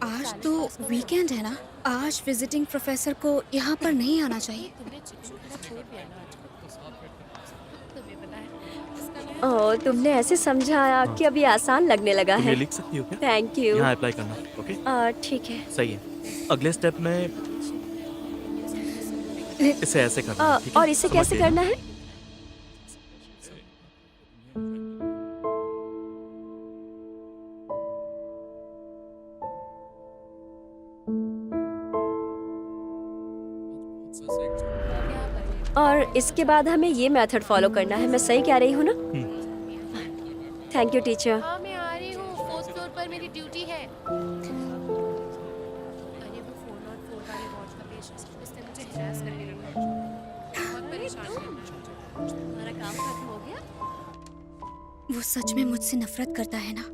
आज तो वीकेंड है ना। आज विजिटिंग प्रोफेसर को यहाँ पर नहीं आना चाहिए। ओह, तुमने ऐसे समझाया हाँ, कि अभी आसान लगने लगा तुम ये है। लिख सकती हो क्या? Thank you. यहाँ अप्लाई करना, ओके? ठीक है। सही है। अगले स्टेप में ने- इसे ऐसे करना है, ठीक है? और इसे समझ कैसे गए ना? करना है? और इसके बाद हमें ये मेथड फॉलो करना है। मैं सही कह रही हूँ ना? Thank you teacher. हाँ मैं आ रही हूँ, 4th फ्लोर पर मेरी ड्यूटी है। अरे वो 404 वाले वॉच का पेशेंट, उसने मुझे हरास करके रखा है। बहुत परेशान करना। तुम्हारा काम खत्म हो गया? वो सच में मुझसे नफरत करता है ना।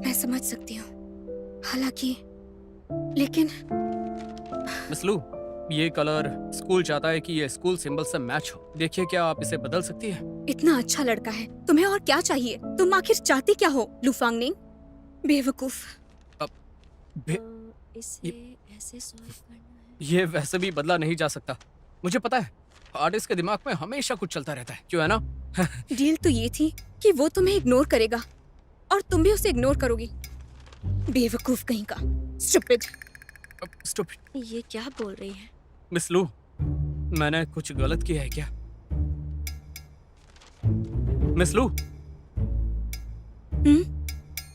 मैं समझ सकती हूँ, हालांकि लेकिन मिस लू, ये कलर स्कूल चाहता है कि ये स्कूल सिंबल से मैच हो। देखिए क्या आप इसे बदल सकती है? इतना अच्छा लड़का है, तुम्हें और क्या चाहिए? तुम आखिर चाहती क्या हो लुफांगनिंग? बेवकूफ। भे- इसे ऐसे सॉल्व करना है। ये वैसे भी बदला नहीं जा सकता। मुझे पता है, आर्टिस्ट के दिमाग में हमेशा कुछ चलता रहता है, क्यों है ना? डील तो ये थी कि वो तुम्हें इग्नोर करेगा और तुम भी उसे इग्नोर करोगी। बेवकूफ कहीं का। स्टूपिड। Stupid। ये क्या बोल रही है? मिस लू, मैंने कुछ गलत किया है क्या? मिस लू,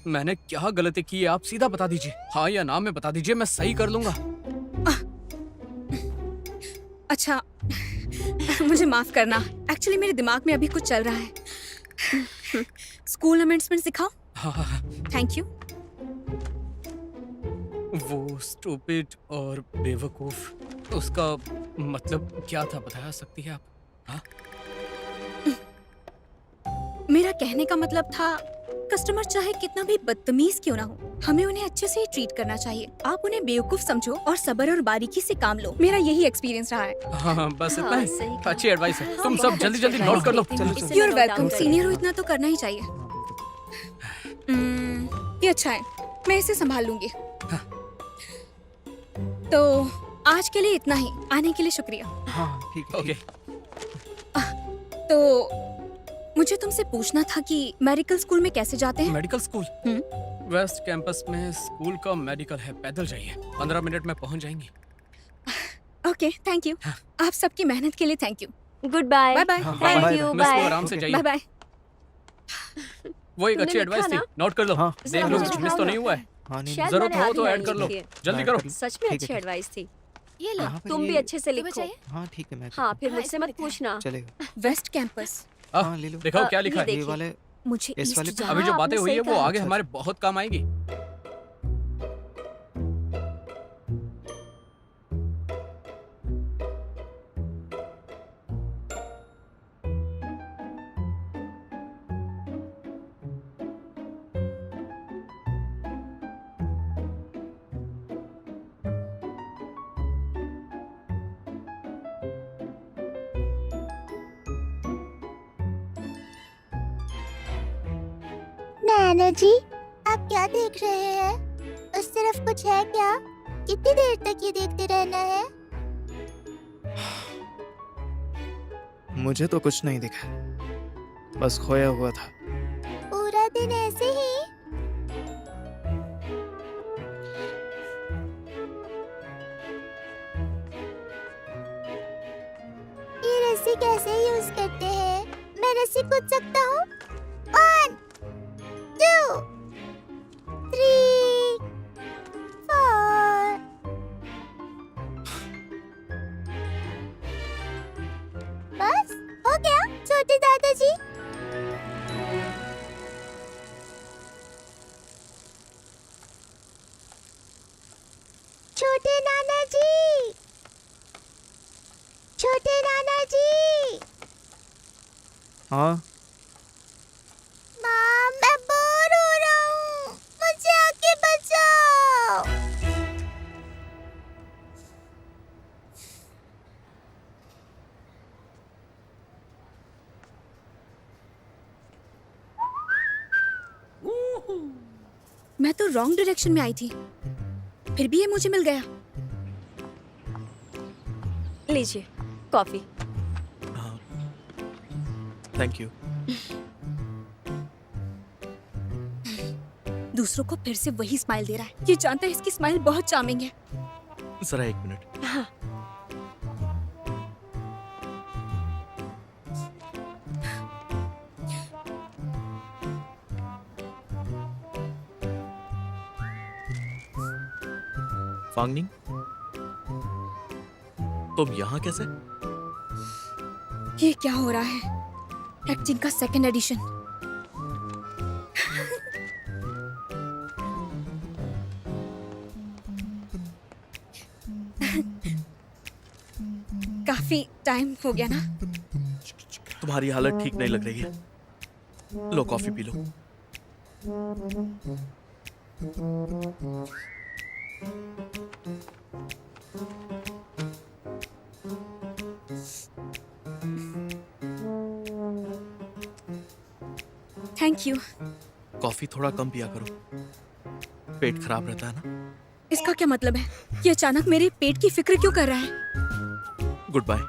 मैंने क्या गलती की है आप सीधा बता दीजिए। हाँ या ना में बता दीजिए, मैं सही कर लूंगा। अच्छा मुझे माफ करना, एक्चुअली मेरे दिमाग में अभी कुछ चल रहा है। स्कूल अमेंडमेंट सिखाओ। हाँ, थैंक यू। वो स्टूपिड और बेवकूफ, उसका मतलब क्या था बता सकती है आप? हाँ? मेरा कहने का मतलब था, कस्टमर चाहे कितना भी बदतमीज क्यों ना हो, हमें उन्हें अच्छे से ही ट्रीट करना चाहिए। आप उन्हें बेवकूफ समझो और सब्र और बारीकी से काम लो। मेरा यही एक्सपीरियंस रहा है। हाँ, बस इतना हाँ, ही। सही कहा। अच्छी एडवाइस है। तुम बहुत सब जल्दी अच्छी जल्दी नोट कर लो। advice है। इसे यू आर मैं note down वेलकम। कर सीनियर हो लेती इतना तो करना ही चाहिए। ये अच्छा है, मैं इसे संभाल लूंगी। तो आज के लिए इतना ही। आने के लिए शुक्रिया। हाँ, ठीक है। ओके। तो मुझे तुमसे पूछना था कि मेडिकल स्कूल में कैसे जाते हैं? मेडिकल स्कूल वेस्ट कैंपस में स्कूल का मेडिकल है, पैदल जाइए, 15 मिनट में पहुंच जाएंगी। Okay, thank you. आप सबकी मेहनत के लिए थैंक यू। हूँ। Goodbye. Bye bye. Thank bye, you. Miss को बाय। आराम से बाय जाइए। बाय। वो एक तुमने अच्छी एडवाइस लिखा थी, ना? नोट कर लो। हाँ। देख जरा लो मुझे मिस दिखाओ तो ना। नहीं हुआ है। हाँ, नहीं, शायद जरूरत मैंने हो तो आधी ऐड लाइन कर लो। लिखी है। जल्दी मैं करो। कर लूँ। सच में ठीक है, अच्छी ठीक है। एडवाइस थी। ये लो। यहाँ पर तुम भी ये- अच्छे से तुम्हें लिखो। चाहिए? हाँ, ठीक है, मैं हाँ, फिर हाँ, मुझसे इसमें मत लिखा है। पूछना। चलेगा। West campus. हाँ, ले लो। दिखाओ क्या लिखा ये है। देखिए। ये वाले मुझे इस ईस्ट वाले पे? जाना। अभी जो हाँ, बातें आपने हुई है सही वो कहा। आगे अच्छा, हमारे बहुत काम आएगी। नैना जी, आप क्या देख रहे हैं? उस तरफ कुछ है क्या? कितनी देर तक ये देखते रहना है? मुझे तो कुछ नहीं दिखा, बस खोया हुआ था। पूरा दिन ऐसे ही? ये रस्सी कैसे यूज करते हैं? मैं रस्सी कूद सकता हूँ? 1, 2, 3, 4। बस हो गया छोटे दादाजी। छोटे नाना जी, छोटे नाना जी। हाँ, माँ, मैं बोर हो रहा हूँ, मुझे आके बचाओ। मैं तो रॉन्ग डायरेक्शन में आई थी, फिर भी ये मुझे मिल गया। लीजिए कॉफी। हाँ, थैंक यू। दूसरों को फिर से वही स्माइल दे रहा है। ये जानता है इसकी स्माइल बहुत चार्मिंग है। जरा 1 मिनट। हाँ। फांगनिंग, तुम यहाँ कैसे? ये क्या हो रहा है? एक्टिंग का सेकंड एडिशन। काफी टाइम हो गया ना? तुम्हारी हालत ठीक नहीं लग रही है, लो कॉफी पी लो। Thank you. कॉफी थोड़ा कम पिया करो, पेट खराब रहता है ना। इसका क्या मतलब है? ये अचानक मेरे पेट की फिक्र क्यों कर रहा है? Goodbye.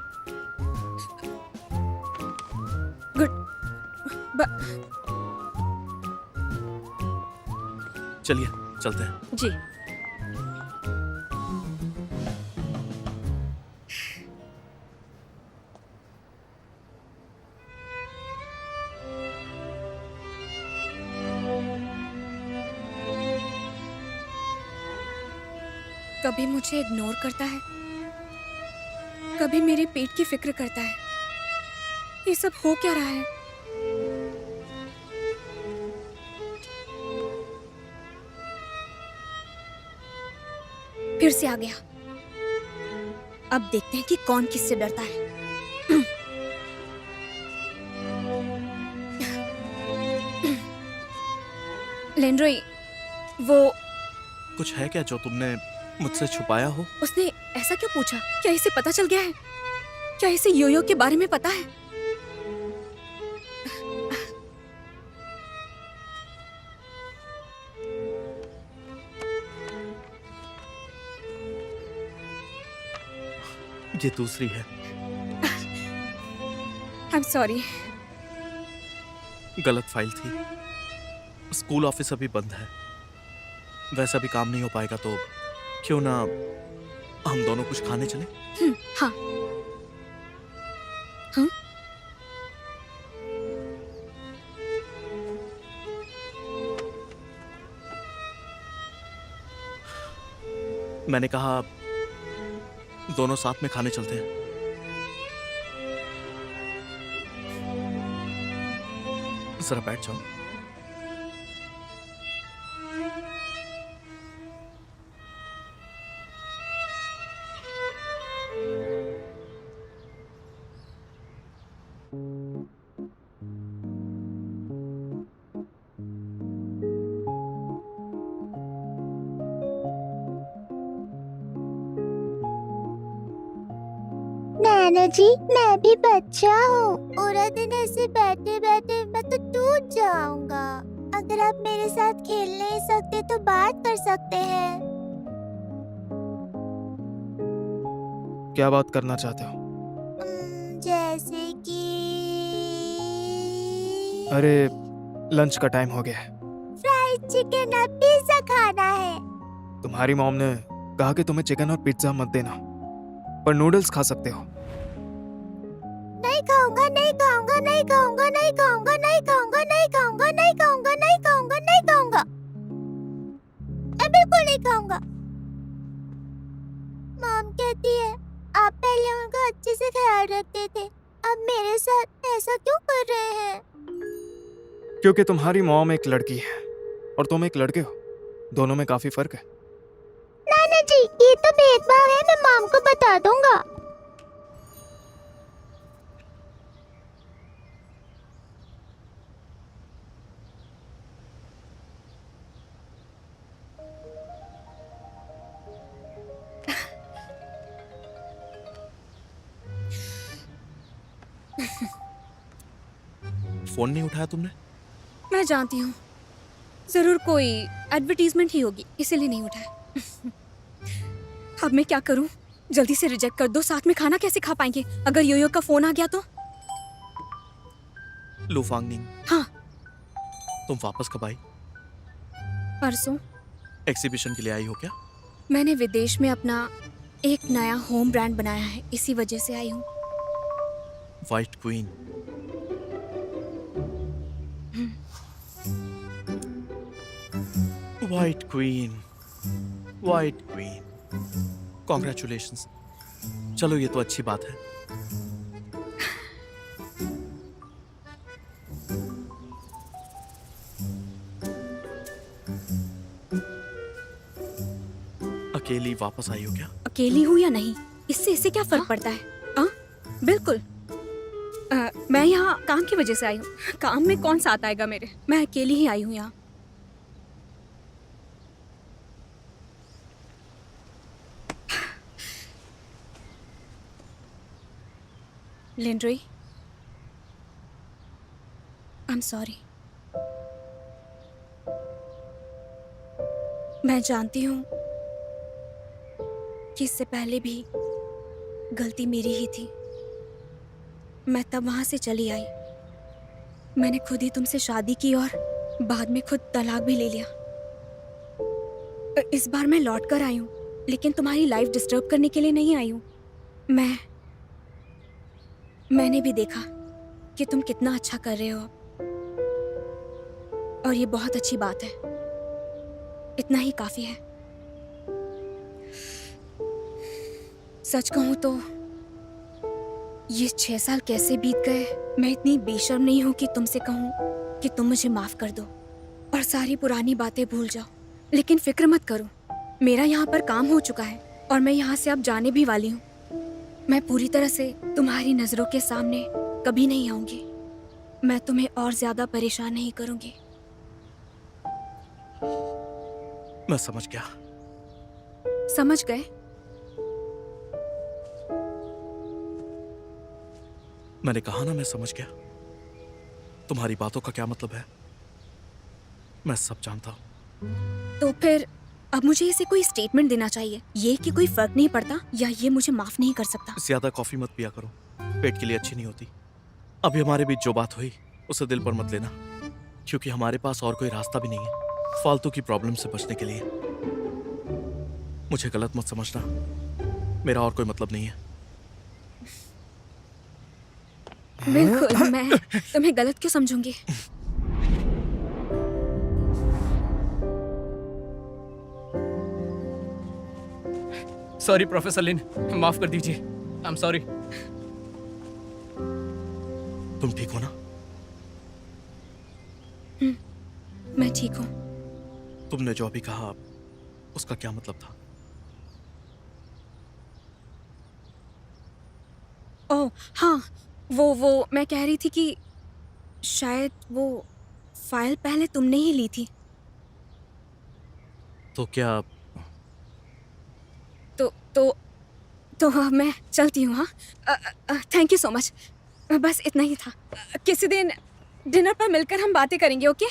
चलिए चलते हैं। जी। कभी मुझे इग्नोर करता है, कभी मेरे पेट की फिक्र करता है। ये सब हो क्या रहा है? फिर से आ गया। अब देखते हैं कि कौन किससे डरता है। लेंड्रोई, वो कुछ है क्या जो तुमने मुझसे छुपाया हो? उसने ऐसा क्यों पूछा? क्या इसे पता चल गया है? क्या इसे योयो के बारे में पता है? ये दूसरी है। I am sorry. गलत फाइल थी। स्कूल ऑफिस अभी बंद है, वैसा भी काम नहीं हो पाएगा, तो क्यों ना हम दोनों कुछ खाने चले? हाँ। हाँ? मैंने कहा दोनों साथ में खाने चलते हैं। जरा बैठ जाओ। नाना जी, मैं भी बच्चा हूँ। पूरा दिन ऐसे बैठे बैठे मैं तो टूट जाऊंगा। अगर आप मेरे साथ खेल नहीं सकते तो बात कर सकते हैं। क्या बात करना चाहते हो? जैसे कि अरे लंच का टाइम हो गया है। फ्राइड चिकन और पिज्जा खाना है। तुम्हारी मॉम ने कहा कि तुम्हें चिकन और पिज्जा मत देना, पर नूडल्स खा सकते हो। नहीं खाऊंगा, नहीं खाऊंगा, नहीं खाऊंगा, नहीं खाऊंगा, नहीं खाऊंगा, नहीं खाऊंगा, नहीं खाऊंगा, नहीं खाऊंगा, नहीं खाऊंगा। मैं बिल्कुल नहीं खाऊंगा। मॉम कहती है आप पहले उनका अच्छे से ख्याल रखते थे, अब मेरे साथ ऐसा क्यों कर रहे हैं? क्योंकि तुम्हारी मॉम एक लड़की है और तुम एक लड़के हो, दोनों में काफी फर्क है। नाना जी, ये तो भेदभाव है, मैं मॉम को बता दूंगा। फोन नहीं उठाया तुमने? मैं जानती हूँ। जरूर कोई एडवर्टीजमेंट ही होगी, इसीलिए नहीं उठाया। अब मैं क्या करूं? जल्दी से रिजेक्ट कर दो, साथ में खाना कैसे खा पाएंगे? अगर योयो का फोन आ गया तो? लू फांगनिंग, हाँ, तुम वापस कब आई? परसों। एग्जीबिशन के लिए आई हो क्या? मैंने विदेश में अपना एक नया होम ब्रांड बनाया है, इसी वजह से आई हूँ। White queen. White queen, white queen, congratulations. चलो ये तो अच्छी बात है। अकेली वापस आई हो क्या? अकेली हूँ या नहीं, इससे इसे क्या फर्क पड़ता है? हाँ, बिल्कुल। मैं यहाँ काम की वजह से आई हूँ। काम में कौन साथ आएगा मेरे? मैं अकेली ही आई हूँ यहाँ। लिंड्री, आई एम सॉरी। मैं जानती हूँ कि इससे पहले भी गलती मेरी ही थी। मैं तब वहां से चली आई। मैंने खुद ही तुमसे शादी की और बाद में खुद तलाक भी ले लिया। इस बार मैं लौट कर आई हूँ, लेकिन तुम्हारी लाइफ डिस्टर्ब करने के लिए नहीं आई हूँ। मैंने भी देखा कि तुम कितना अच्छा कर रहे हो और ये बहुत अच्छी बात है। इतना ही काफी है। सच कहूं तो ये 6 साल कैसे बीत गए, मैं इतनी बेशर्म नहीं हूं कि तुमसे कहूं कि तुम मुझे माफ कर दो और सारी पुरानी बातें भूल जाओ। लेकिन फिक्र मत करो, मेरा यहाँ पर काम हो चुका है और मैं यहाँ से अब जाने भी वाली हूँ। मैं पूरी तरह से तुम्हारी नजरों के सामने कभी नहीं आऊंगी। मैं तुम्हें और ज्यादा परेशान नहीं करूंगी। मैं समझ गया। समझ गए? मैंने कहा ना, मैं समझ गया। तुम्हारी बातों का क्या मतलब है, मैं सब जानता हूँ। तो फिर अब मुझे इसे कोई स्टेटमेंट देना चाहिए, ये कि कोई फर्क नहीं पड़ता, या ये मुझे माफ नहीं कर सकता? ज्यादा कॉफी मत पिया करो, पेट के लिए अच्छी नहीं होती। अभी हमारे बीच जो बात हुई उसे दिल पर मत लेना, क्योंकि हमारे पास और कोई रास्ता भी नहीं है फालतू की प्रॉब्लम से बचने के लिए। मुझे गलत मत समझना, मेरा और कोई मतलब नहीं है। बिल्कुल, मैं तुम्हें गलत क्यों समझूंगी? सॉरी प्रोफेसर लिन, माफ कर दीजिए। I am sorry. तुम ठीक हो ना? मैं ठीक हूँ। तुमने जो अभी कहा उसका क्या मतलब था? ओह हाँ, वो मैं कह रही थी कि शायद वो फाइल पहले तुमने ही ली थी। तो क्या? तो हाँ, मैं चलती हूँ। हाँ, थैंक यू सो मच। बस इतना ही था। किसी दिन डिनर पर मिलकर हम बातें करेंगे, ओके?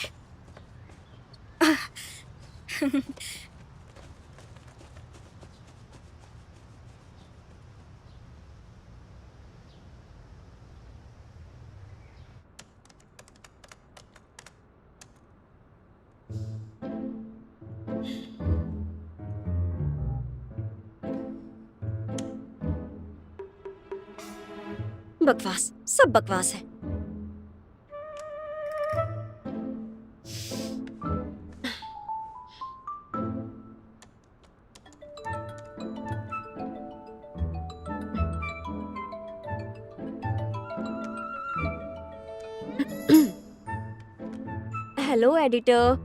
बकवास, सब बकवास है। हेलो एडिटर,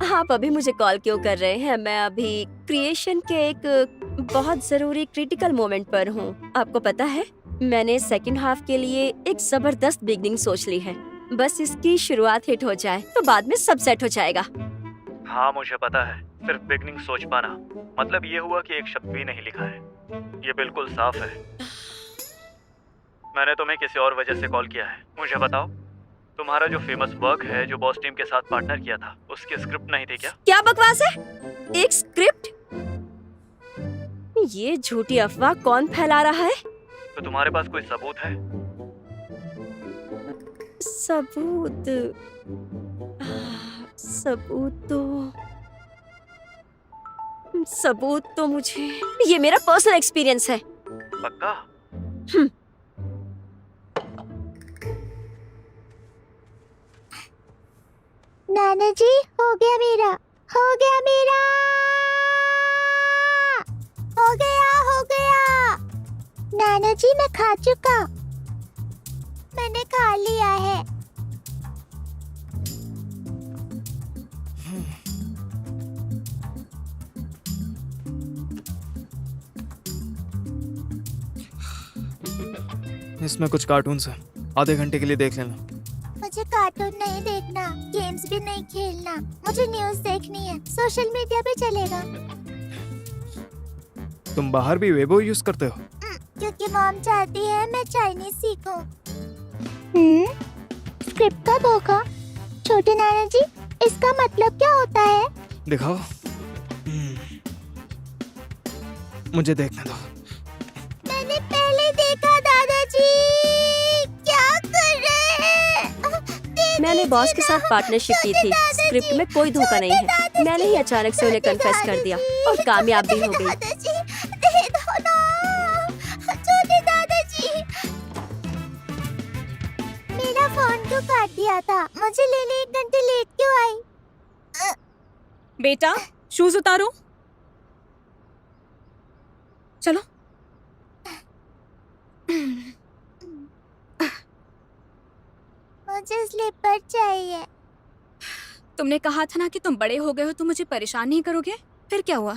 आप अभी मुझे कॉल क्यों कर रहे हैं? मैं अभी क्रिएशन के एक बहुत जरूरी क्रिटिकल मोमेंट पर हूँ। आपको पता है, मैंने सेकंड हाफ के लिए एक जबरदस्त बिगनिंग सोच ली है। बस इसकी शुरुआत हिट हो जाए तो बाद में सब सेट हो जाएगा। हाँ मुझे पता है, सिर्फ बिगनिंग सोच पाना मतलब ये हुआ कि एक शब्द भी नहीं लिखा है। ये बिल्कुल साफ है। मैंने तुम्हें किसी और वजह से कॉल किया है, मुझे बताओ। तुम्हारा जो फेमस वर्क है जो बॉस टीम के साथ पार्टनर किया था उसके स्क्रिप्ट नहीं थे क्या? क्या बकवास है? एक स्क्रिप्ट? ये झूठी अफवाह कौन फैला रहा है? तो तुम्हारे पास कोई सबूत है? सबूत? सबूत तो मुझे, ये मेरा पर्सनल एक्सपीरियंस है। पक्का? नाना जी, हो गया मेरा, हो गया मेरा, हो गया, हो गया। नाना जी, मैं खा चुका, मैंने खा लिया है। इसमें कुछ कार्टून्स है, आधे घंटे के लिए देख लेना। मुझे कार्टून नहीं देखना, गेम्स भी नहीं खेलना, मुझे न्यूज़ देखनी है, सोशल मीडिया पे चलेगा। तुम बाहर भी वेबो यूज करते हो? क्योंकि मॉम चाहती है मैं चाइनीज सीखूं। स्क्रिप्ट का धोखा? छोटे नाना जी, इसका मतलब क्या होता है? दिखाओ। मुझे देखने दो। मैंने पहले देखा दादाजी, क्या कर रहे हैं? मैंने बॉस के साथ पार्टनरशिप की थी, स्क्रिप्ट में कोई धोखा नहीं है। मैंने ही अचानक से उन्हें कन्फेस कर दिया और कामयाब भी हो गई। दादाजी, दे दो ना, छोटे दादाजी। मेरा फोन क्यों काट दिया था? मुझे लेने 1 घंटे लेट क्यों आई? बेटा, शूज उतारो। चलो। मुझे स्लीपर चाहिए। तुमने कहा था ना कि तुम बड़े हो गए हो तो मुझे परेशान नहीं करोगे। फिर क्या हुआ?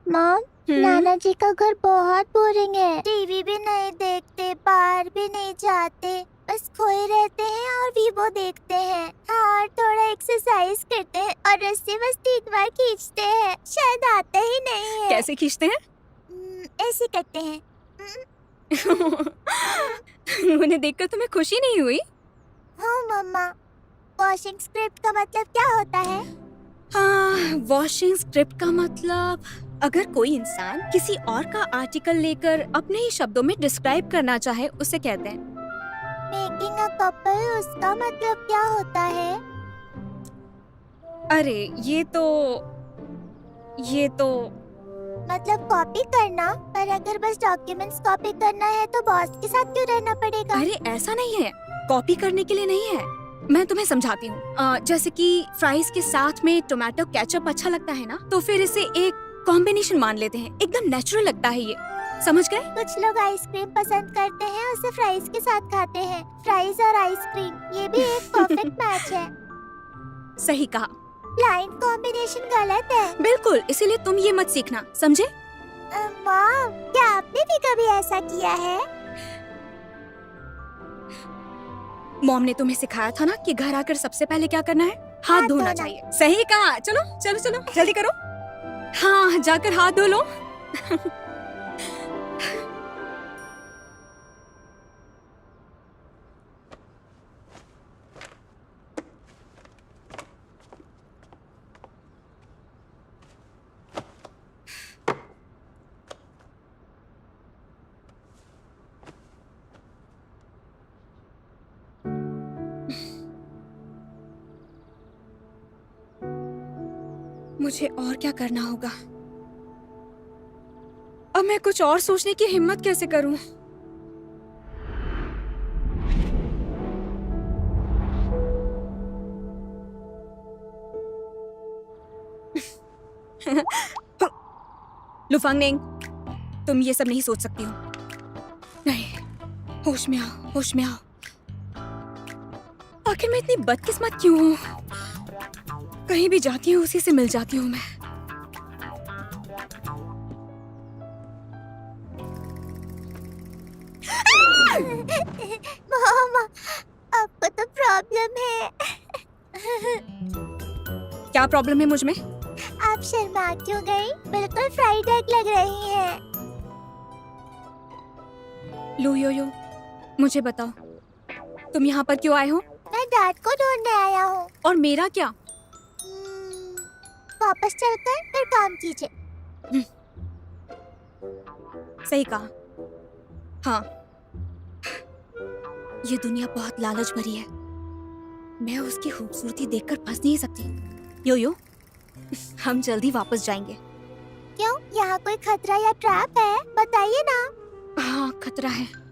मॉम, नाना जी का घर बहुत बोरिंग है। टीवी भी नहीं देखते, बाहर भी नहीं जाते, बस खोए रहते हैं और वीवो देखते हैं। और थोड़ा एक्सरसाइज करते हैं और रस्सी बस 3 बार खींचते हैं। शायद आता ही नहीं है। कैसे खींचते हैं? ऐसे करते हैं। उन्हें देखकर तुम्हें खुशी नहीं हुई? हाँ मम्मा, वॉशिंग स्क्रिप्ट का मतलब क्या होता है? हाँ, वॉशिंग स्क्रिप्ट का मतलब अगर कोई इंसान किसी और का आर्टिकल लेकर अपने ही शब्दों में डिस्क्राइब करना चाहे उसे कहते हैं। मेकिंग अ कपल, उसका मतलब क्या होता है? अरे ये तो मतलब कॉपी करना। पर अगर बस डॉक्यूमेंट्स कॉपी करना है तो बॉस के साथ क्यों रहना पड़ेगा? अरे ऐसा नहीं है, कॉपी करने के लिए नहीं है। मैं तुम्हें समझाती हूँ। जैसे कि फ्राइज के साथ में टोमेटो केचप अच्छा लगता है ना, तो फिर इसे एक कॉम्बिनेशन मान लेते हैं। एकदम नेचुरल लगता है ये, समझ गए? कुछ लोग आइसक्रीम पसंद करते हैं, उसे फ्राइज के साथ खाते हैं। फ्राइज और आइसक्रीम, ये भी एक परफेक्ट मैच है। सही कहा। लाइन कॉम्बिनेशन गलत है। बिल्कुल, इसीलिए तुम ये मत सीखना, समझे? मॉम, क्या आपने भी कभी ऐसा किया है? मॉम ने तुम्हें सिखाया था ना कि घर आकर सबसे पहले क्या करना है? हाथ धोना चाहिए। सही कहा। चलो चलो चलो, जल्दी करो। हाँ, जाकर हाथ धो लो। मुझे और क्या करना होगा? अब मैं कुछ और सोचने की हिम्मत कैसे करूं? लुफांगनिंग, तुम ये सब नहीं सोच सकती हो। नहीं, होश में आओ, होश में आओ। आखिर मैं इतनी बदकिस्मत क्यों हूँ? कहीं भी जाती हूँ उसी से मिल जाती हूँ मैं। मॉम, आपको तो प्रॉब्लम है। क्या प्रॉब्लम है मुझ में? आप शर्मा क्यों गई? बिल्कुल फ्राइड एग लग रही हैं। लो यो यो, मुझे बताओ, तुम यहाँ पर क्यों आए हो? मैं डैड को ढूंढने आया हूँ। और मेरा क्या? वापस चलकर फिर काम कीजिए। सही कहा। हाँ, ये दुनिया बहुत लालच भरी है। मैं उसकी खूबसूरती देखकर फंस नहीं सकती। यो यो, हम जल्दी वापस जाएंगे। क्यों? यहाँ कोई खतरा या ट्रैप है? बताइए ना। हाँ, खतरा है।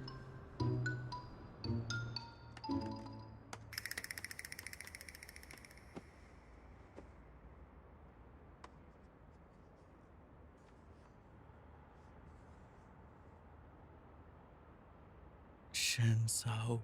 शहंशाह।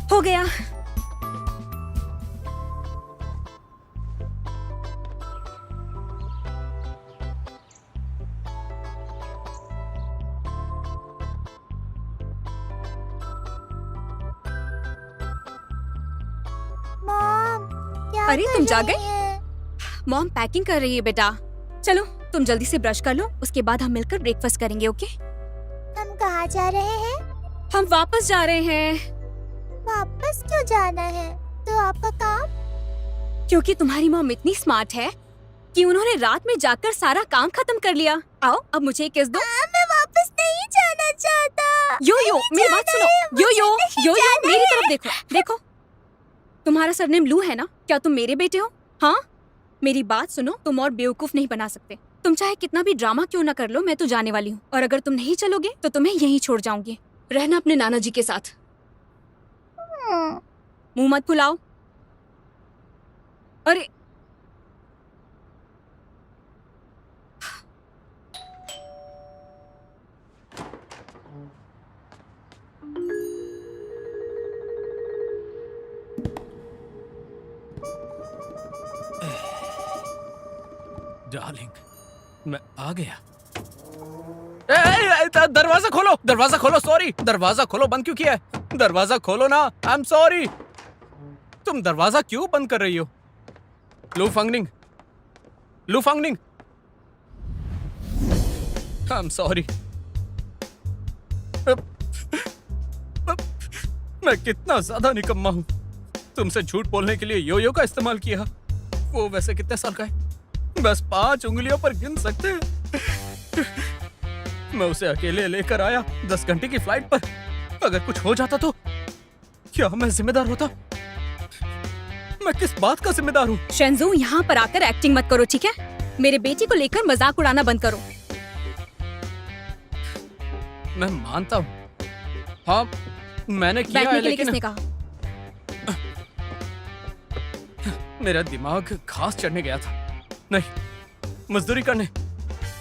हो गया। मॉम, क्या अरे, कर तुम जा रही गए? हैं? मॉम पैकिंग कर रही है बेटा। चलो, तुम जल्दी से ब्रश कर लो, उसके बाद हम मिलकर ब्रेकफास्ट करेंगे। ओके? हम कहाँ जा रहे हैं? हम वापस जा रहे हैं। वापस क्यों जाना है? तो आपका काम? क्योंकि तुम्हारी मॉम इतनी स्मार्ट है कि उन्होंने रात में जाकर सारा काम खत्म कर लिया। आओ, अब मुझे एक किस दो। मैं वापस नहीं जाना चाहता। यो यो, मेरी बात सुनो। यो यो, यो यो, जाना मेरी तरफ देखो। देखो, तुम्हारा सरनेम लू है ना? क्या तुम मेरे बेटे हो? हाँ, मेरी बात सुनो, तुम और बेवकूफ नहीं बना सकते। तुम चाहे कितना भी ड्रामा क्यों ना कर लो, मैं तो जाने वाली हूँ। और अगर तुम नहीं चलोगे तो तुम्हें यहीं छोड़ जाऊंगी। रहना अपने नाना जी के साथ। मुंह मत फुलाओ। अरे, डार्लिंग, मैं आ गया। दरवाजा खोलो, दरवाजा खोलो। सॉरी, दरवाजा खोलो। बंद क्यों किया है? दरवाजा खोलो ना। I am sorry. तुम दरवाजा क्यों बंद कर रही हो? लू फंगनिंग, लू फंगनिंग, आई एम सॉरी। मैं कितना ज्यादा निकम्मा हूं। तुमसे झूठ बोलने के लिए यो यो का इस्तेमाल किया। वो वैसे कितने साल का है? बस 5 उंगलियों पर गिन सकते हैं। मैं उसे अकेले लेकर आया 10 घंटे की फ्लाइट पर। अगर कुछ हो जाता तो क्या मैं जिम्मेदार होता? मैं किस बात का जिम्मेदार हूँ? शेंजू, यहाँ पर आकर एक्टिंग मत करो, ठीक है? मेरे बेटी को लेकर मजाक उड़ाना बंद करो। मैं मानता हूँ, हाँ मैंने किया बैठने है, के लिए लेकिन किसने कहा? मेरा दिमाग घास चढ़ने गया था। नहीं, मजदूरी करने।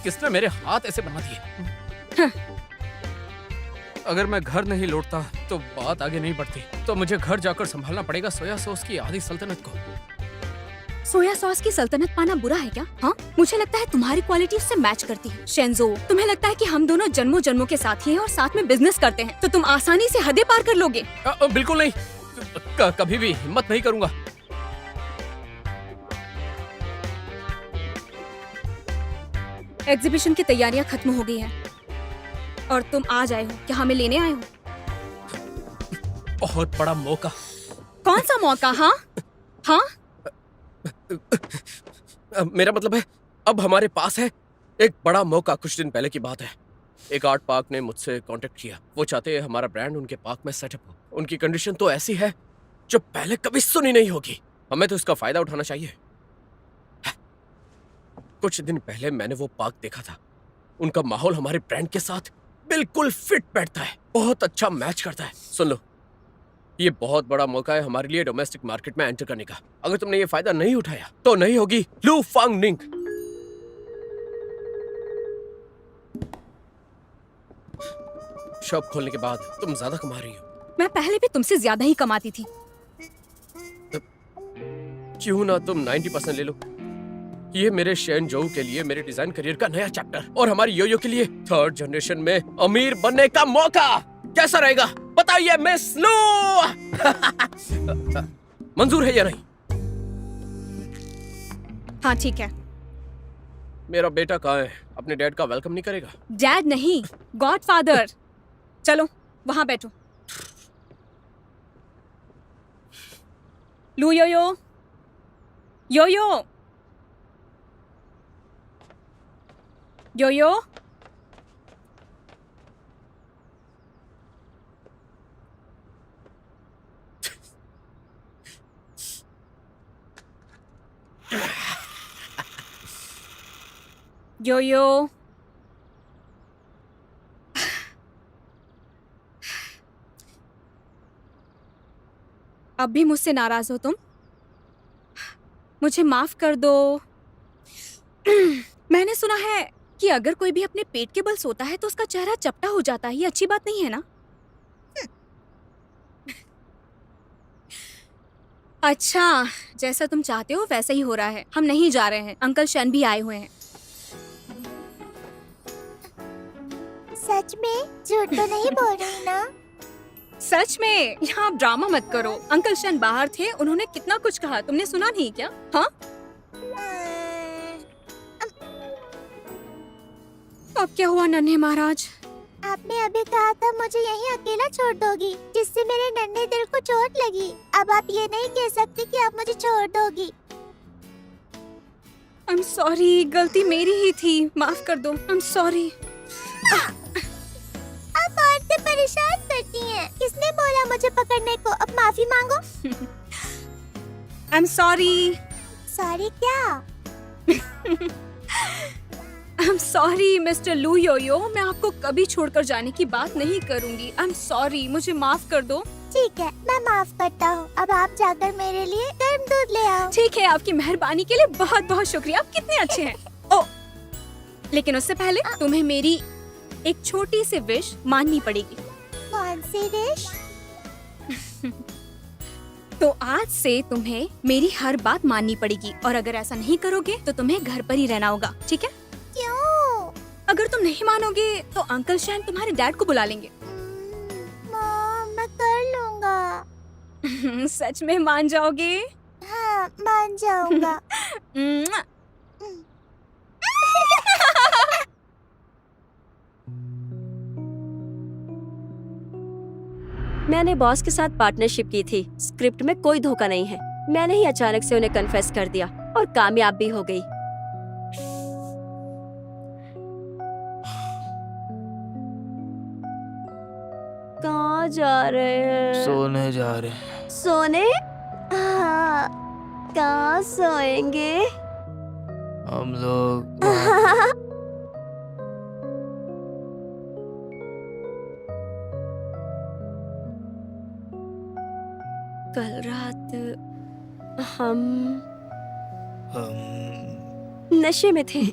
किसने मेरे हाथ ऐसे बना दिए? अगर मैं घर नहीं लौटता तो बात आगे नहीं बढ़ती। तो मुझे घर जाकर संभालना पड़ेगा सोया सॉस की आधी सल्तनत को। सोया सॉस की सल्तनत पाना बुरा है क्या? हाँ, मुझे लगता है तुम्हारी क्वालिटी उससे मैच करती है। शेंजो, तुम्हें लगता है कि हम दोनों जन्मों जन्मों के साथी हैं और साथ में बिजनेस करते हैं, तो तुम आसानी से हदें पार कर लोगे? बिल्कुल नहीं। कभी भी हिम्मत नहीं करूंगा। एग्जीबिशन की तैयारियां खत्म हो गई हैं और तुम आज आए हो। क्या हमें लेने आए हो? बहुत बड़ा मौका। कौन सा मौका? हाँ हाँ, मेरा मतलब है, अब हमारे पास है एक बड़ा मौका। कुछ दिन पहले की बात है, एक आर्ट पार्क ने मुझसे कांटेक्ट किया। वो चाहते हैं हमारा ब्रांड उनके पार्क में सेटअप हो। उनकी कंडीशन तो ऐसी है जो पहले कभी सुनी नहीं होगी। हमें तो इसका फायदा उठाना चाहिए। कुछ दिन पहले मैंने वो पार्क देखा था। उनका माहौल हमारे ब्रांड के साथ बिल्कुल फिट बैठता है, बहुत अच्छा मैच करता है। सुन लो, ये बहुत बड़ा मौका है हमारे लिए डोमेस्टिक मार्केट में एंटर करने का। अगर तुमने ये फायदा नहीं उठाया तो नहीं होगी लू फांग निंग। शॉप खोलने के बाद तुम ज्यादा कमा रही हो। मैं पहले भी तुमसे ज्यादा ही कमाती थी। क्यों ना तुम 90% ले लो। ये मेरे शेन जोऊ के लिए मेरे डिजाइन करियर का नया चैप्टर और हमारी योयो के लिए थर्ड जनरेशन में अमीर बनने का मौका। कैसा रहेगा बताइए मिस लू? मंजूर है या नहीं? हाँ ठीक है। मेरा बेटा कहाँ है? अपने डैड का वेलकम नहीं करेगा? डैड नहीं, गॉडफादर। चलो वहां बैठो। लू योयो, योयो, योयो। योयो। अब भी मुझसे नाराज हो तुम? मुझे माफ कर दो। मैंने सुना है कि अगर कोई भी अपने पेट के बल सोता है तो उसका चेहरा चपटा हो जाता है। ये अच्छी बात नहीं है ना? अच्छा, जैसा तुम चाहते हो वैसा ही हो रहा है। हम नहीं जा रहे हैं, अंकल शन भी आए हुए हैं। सच में झूठ तो नहीं बोल रही ना? सच में। यहाँ आप ड्रामा मत करो। अंकल शन बाहर थे, उन्होंने कितना कुछ कहा, तुमने सुना नहीं क्या? हाँ, अब क्या हुआ नन्हे महाराज? आपने अभी कहा था मुझे यहीं अकेला छोड़ दोगी, जिससे मेरे नन्हे दिल को चोट लगी। अब आप ये नहीं कह सकती कि आप मुझे छोड़ दोगी। I'm sorry, गलती मेरी ही थी, माफ कर दो। I'm sorry। आप औरतें परेशान करती हैं। किसने बोला मुझे पकड़ने को? अब माफी मांगो। I'm sorry। सॉरी क्या? I'm sorry, मिस्टर लू योयो। मैं आपको कभी छोड़कर जाने की बात नहीं करूंगी। I'm sorry, मुझे माफ कर दो। ठीक है, मैं माफ करता हूँ। अब आप जाकर मेरे लिए गर्म दूध ले आओ। ठीक है, आपकी मेहरबानी के लिए बहुत बहुत शुक्रिया। आप कितने अच्छे हैं। ओ, लेकिन उससे पहले तुम्हें मेरी एक छोटी सी विश माननी पड़ेगी। कौन सी विश? तो आज से तुम्हें मेरी हर बात माननी पड़ेगी, और अगर ऐसा नहीं करोगे तो तुम्हें घर पर ही रहना होगा, ठीक है? क्यों? अगर तुम नहीं मानोगे तो अंकल शैन तुम्हारे डैड को बुला लेंगे। मॉम, मैं कर लूँगा। सच में मान जाओगे? हाँ, मान जाऊँगा। म्वा। मैंने बॉस के साथ पार्टनरशिप की थी। स्क्रिप्ट में कोई धोखा नहीं है। मैंने ही अचानक से उन्हें कन्फेस कर दिया और कामयाब भी हो गई। कहाँ जा रहे हैं? सोने जा रहे हैं। सोने? हाँ, कहाँ सोएंगे? हम लोग कल रात हम नशे में थे।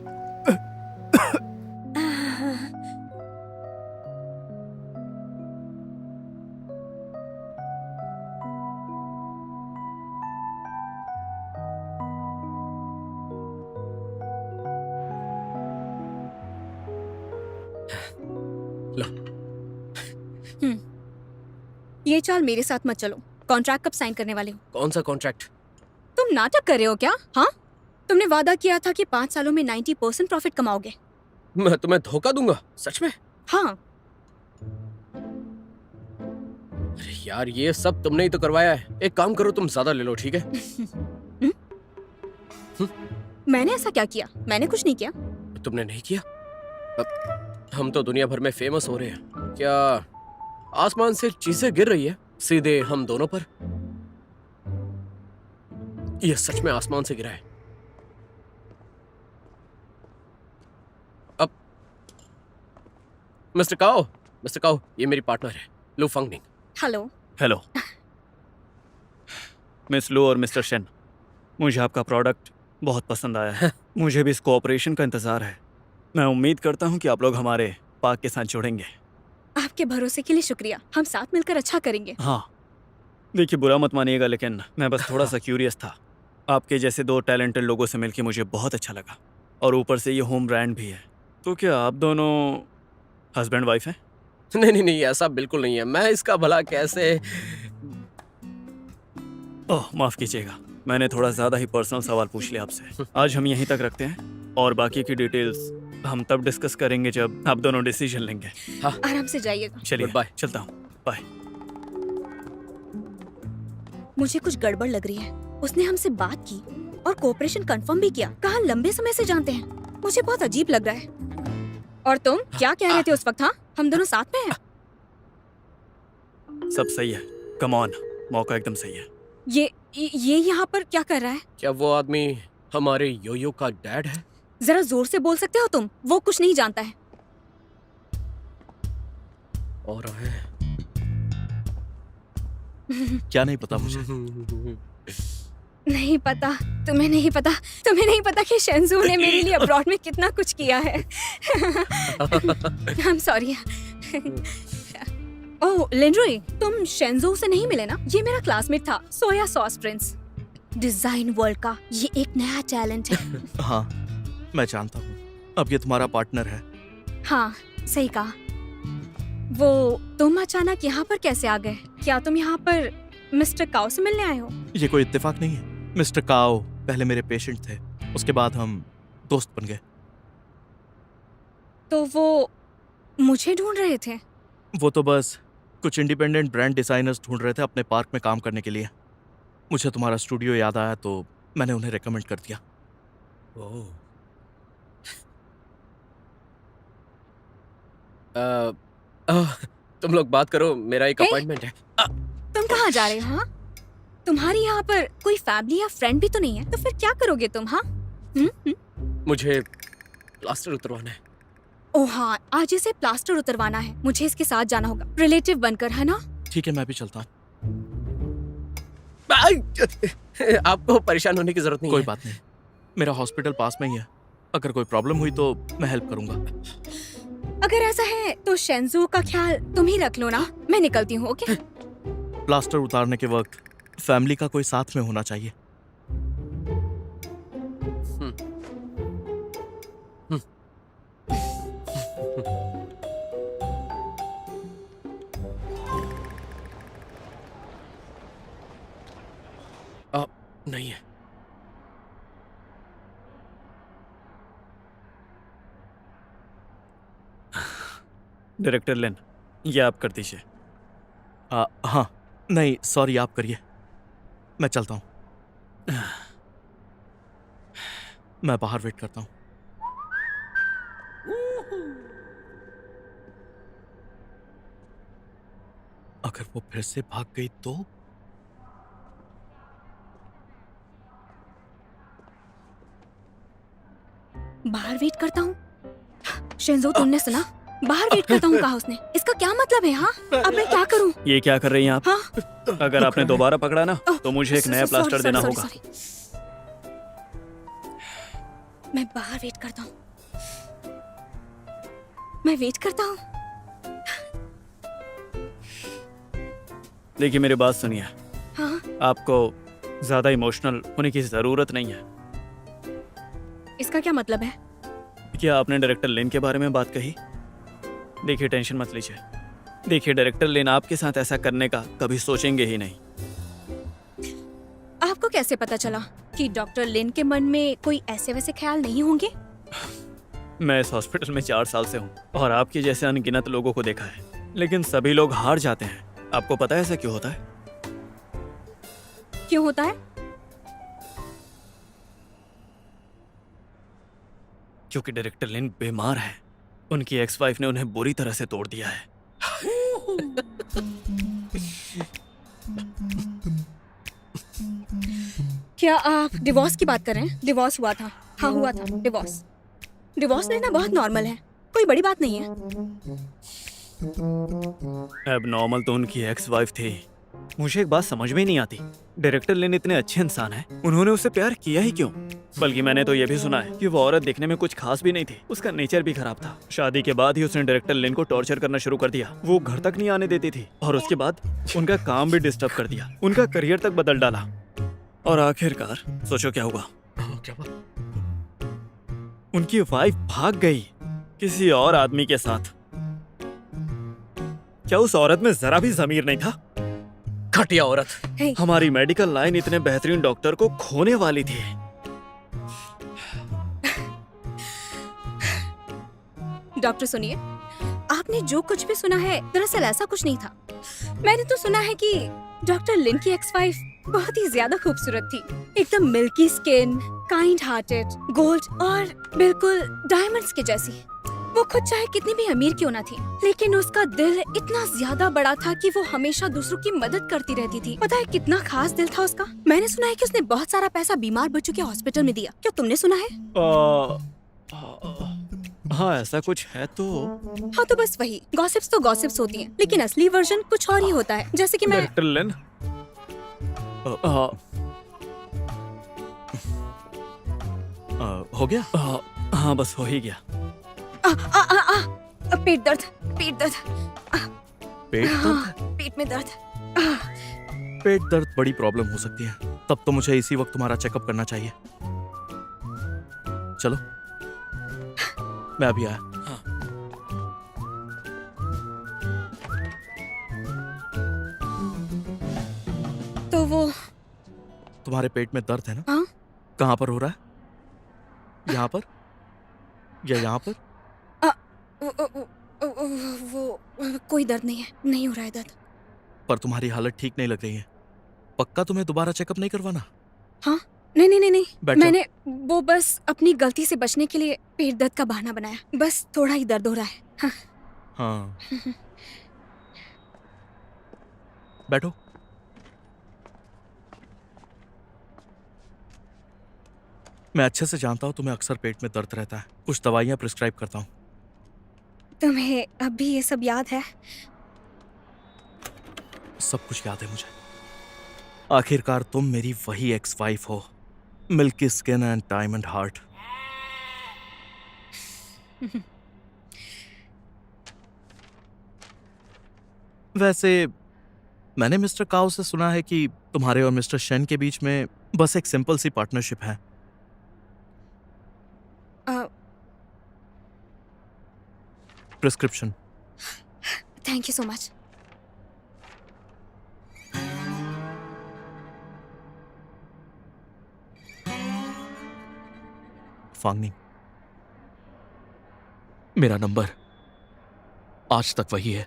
ये चाल मेरे साथ मत चलो। कॉन्ट्रैक्ट कब साइन करने वाले हो? कौन सा कॉन्ट्रैक्ट? तुम नाटक कर रहे हो क्या? हाँ, तुमने वादा किया था कि 5 सालों में 90% प्रॉफिट कमाओगे। मैं तुम्हें धोखा दूंगा? सच में? हाँ। अरे यार, ये सब तुमने ही तो करवाया है। एक काम करो, तुम ज्यादा ले लो, ठीक है? मैंने ऐसा क्या किया? मैंने कुछ नहीं किया। तुमने नहीं किया? अब हम तो दुनिया भर में फेमस हो रहे हैं। क्या आसमान से चीजें गिर रही है सीधे हम दोनों पर? यह सच में आसमान से गिरा है। अब मिस्टर काओ, ये मेरी पार्टनर है, लू फंगनिंग। हेलो। हेलो मिस लू और मिस्टर शेन, मुझे आपका प्रोडक्ट बहुत पसंद आया है। मुझे भी इस कोऑपरेशन का इंतज़ार है। मैं उम्मीद करता हूँ कि आप लोग हमारे पार्क के साथ जुड़ेंगे। आपके भरोसे के लिए शुक्रिया। हम साथ मिलकर अच्छा करेंगे। हाँ देखिए, बुरा मत मानिएगा, लेकिन मैं बस थोड़ा सा क्यूरियस था। आपके जैसे दो टैलेंटेड लोगों से मिलके मुझे बहुत अच्छा लगा, और ऊपर से ये होम ब्रांड भी है। तो क्या आप दोनों हस्बैंड वाइफ हैं? नहीं, ऐसा बिल्कुल नहीं है। मैं इसका भला कैसे। ओह माफ़ कीजिएगा, मैंने थोड़ा ज़्यादा ही पर्सनल सवाल पूछ लिया आपसे। आज हम यहीं तक रखते हैं, और बाकी की डिटेल्स हम तब डिस्कस करेंगे जब आप दोनों डिसीजन लेंगे। आराम से जाइएगा। चलिए Goodbye. चलता हूँ, बाय। मुझे कुछ गड़बड़ लग रही है। उसने हमसे बात की और कोऑपरेशन कंफर्म भी किया। कहा लंबे समय से जानते हैं। मुझे बहुत अजीब लग रहा है। और तुम क्या कह रहे थे उस वक्त? हाँ, हम दोनों साथ में हैं। सब सही है, कम ऑन, मौका एकदम सही है। ये यहाँ पर क्या कर रहा है? क्या वो आदमी हमारे योयो का डैड है? जरा जोर से बोल सकते हो तुम? वो कुछ नहीं जानता है। और है क्या नहीं पता मुझे? नहीं पता, तुम्हें नहीं पता, तुम्हें नहीं पता कि शेंजू ने मेरे लिए अब्रॉड में कितना कुछ किया है। I'm sorry। ओह लिंड्रोई, तुम शेंजू से नहीं मिले ना? ये मेरा क्लासमेट था, soya sauce Prince. Design world का ये एक नया टैलेंट है। हाँ मैं जानता हूँ। अब ये तुम्हारा पार्टनर है। हाँ सही कहा। वो तुम अचानक यहाँ पर कैसे आ गए? क्या तुम यहाँ पर मिस्टर काओ से मिलने आए हो? ये कोई इत्तेफाक नहीं है। मिस्टर काओ पहले मेरे पेशेंट थे, उसके बाद हम दोस्त बन गए। तो वो मुझे ढूंढ रहे थे? वो तो बस कुछ इंडिपेंडेंट ब्रांड डिजाइनर्स ढूंढ रहे थे अपने पार्क में काम करने के लिए। मुझे तुम्हारा स्टूडियो याद आया तो मैंने उन्हें रेकमेंड कर दिया। ओह। तुम लोग बात करो, मेरा एक Hey? अपॉइंटमेंट है। तुम कहाँ जा रहे हो? हाँ, तुम्हारी यहाँ पर कोई फैमिली या फ्रेंड भी तो नहीं है, तो फिर क्या करोगे तुम? हाँ मुझे प्लास्टर उतरवाना है। ओह हाँ, आज इसे प्लास्टर उतरवाना है। मुझे इसके साथ जाना होगा, रिलेटिव बनकर, है ना? ठीक है मैं भी चलता हूँ। आपको परेशान होने की जरूरत नहीं कोई है। बात नहीं, मेरा हॉस्पिटल पास में ही है। अगर कोई प्रॉब्लम हुई तो मैं हेल्प करूंगा। अगर ऐसा है तो शेंजू का ख्याल तुम ही रख लो ना। मैं निकलती हूँ, ओके? प्लास्टर उतारने के वक्त फैमिली का कोई साथ में होना चाहिए। नहीं है। डायरेक्टर लेन, ये आप कर दीजिए। हाँ नहीं सॉरी, आप करिए, मैं चलता हूँ। मैं बाहर वेट करता हूँ। अगर वो फिर से भाग गई तो? बाहर वेट करता हूँ। शेंजू तुमने सुना? बाहर वेट करता हूँ कहा उसने। इसका क्या मतलब है? हाँ, अब मैं क्या करूँ? ये क्या कर रही हैं आप? हाँ? अगर आपने दोबारा पकड़ा ना तो मुझे एक नया सॉरी, प्लास्टर सॉरी, देना सॉरी, होगा। सॉरी। मैं बाहर वेट करता हूँ। मैं वेट करता हूँ। देखिए मेरी बात सुनिए, हाँ आपको ज्यादा इमोशनल होने की जरूरत नहीं है। इसका क्या मतलब है? क्या आपने डायरेक्टर लेन के बारे में बात कही? देखिए टेंशन मत लीजिए। देखिए डायरेक्टर लेन आपके साथ ऐसा करने का कभी सोचेंगे ही नहीं। आपको कैसे पता चला कि डॉक्टर लिन के मन में कोई ऐसे वैसे ख्याल नहीं होंगे? मैं इस हॉस्पिटल में 4 साल से हूँ और आपके जैसे अनगिनत लोगों को देखा है, लेकिन सभी लोग हार जाते हैं। आपको पता है ऐसा क्यों होता है? क्यों होता है? क्योंकि डायरेक्टर लिन बीमार है। उनकी एक्स वाइफ ने उन्हें बुरी तरह से तोड़ दिया है। क्या आप डिवोर्स की बात कर रहे हैं? डिवोर्स हुआ था। हाँ हुआ था डिवोर्स। डिवोर्स लेना बहुत नॉर्मल है। कोई बड़ी बात नहीं है। अब नॉर्मल तो उनकी एक्स वाइफ थी। मुझे एक बात समझ में ही नहीं आती, डायरेक्टर लिन इतने अच्छे इंसान हैं, उन्होंने उससे प्यार किया ही क्यों? बल्कि मैंने तो ये भी सुना है कि वो औरत देखने में कुछ खास भी नहीं थी, उसका नेचर भी खराब था। शादी के बाद ही उसने डायरेक्टर लिन को टॉर्चर करना शुरू कर दिया। वो घर तक नहीं आने देती थी और उसके बाद उनका काम भी डिस्टर्ब कर दिया, उनका करियर तक बदल डाला। और आखिरकार सोचो क्या हुआ? क्या बात? उनकी वाइफ भाग गई किसी और आदमी के साथ। क्या उस औरत में जरा भी ज़मीर नहीं था? घटिया औरत। हे, हमारी मेडिकल लाइन इतने बेहतरीन डॉक्टर को खोने वाली थी। डॉक्टर सुनिए, आपने जो कुछ भी सुना है दरअसल ऐसा कुछ नहीं था। मैंने तो सुना है कि डॉक्टर लिन की एक्स वाइफ बहुत ही ज्यादा खूबसूरत थी, एकदम milky skin, kind hearted, gold और बिल्कुल डायमंड्स के जैसी। वो खुद चाहे कितनी भी अमीर क्यों ना थी, लेकिन उसका दिल इतना ज्यादा बड़ा था कि वो हमेशा दूसरों की मदद करती रहती थी। पता है कितना खास दिल था उसका? मैंने सुना है कि उसने बहुत सारा पैसा बीमार बच्चों के हॉस्पिटल में दिया। क्या तुमने सुना है? हाँ ऐसा कुछ है तो। हाँ तो बस वही, गॉसिप्स तो गॉसिप्स होती हैं, लेकिन असली वर्जन कुछ और ही होता है। जैसे कि मैं डायरेक्टर लिन, हो गया? हाँ बस हो ही गया। पेट दर्द, पेट दर्द, पेट दर्द? पेट में दर्द। पेट दर्द बड़ी प्रॉब्लम हो सकती है, तब तो मुझे इसी वक्त तुम्हारा चेकअप करना चाहिए। चलो मैं अभी आया। तो वो तुम्हारे पेट में दर्द है ना? हाँ? कहाँ पर हो रहा है? यहाँ पर या यहाँ पर? वो कोई दर्द नहीं है, नहीं हो रहा है दर्द। पर तुम्हारी हालत ठीक नहीं लग रही है। पक्का तुम्हें दोबारा चेकअप नहीं करवाना? हाँ? नहीं नहीं नहीं नहीं, बैठो। मैंने वो बस अपनी गलती से बचने के लिए पेट दर्द का बहाना बनाया। बस थोड़ा ही दर्द हो रहा है। हाँ। हाँ। बैठो। मैं अच्छे से जानता हूँ तुम्हें अक्सर पेट में दर्द रहता है। कुछ दवाइयाँ प्रिस्क्राइब करता हूँ। तुम्हें अब भी ये सब याद है? सब कुछ याद है मुझे। आखिरकार तुम मेरी वही एक्स वाइफ हो, milky skin and diamond heart. वैसे मैंने मिस्टर काओ से सुना है कि तुम्हारे और मिस्टर शेन के बीच में बस एक सिंपल सी पार्टनरशिप है। Prescription. Thank you so much. फांगनी, मेरा नंबर आज तक वही है।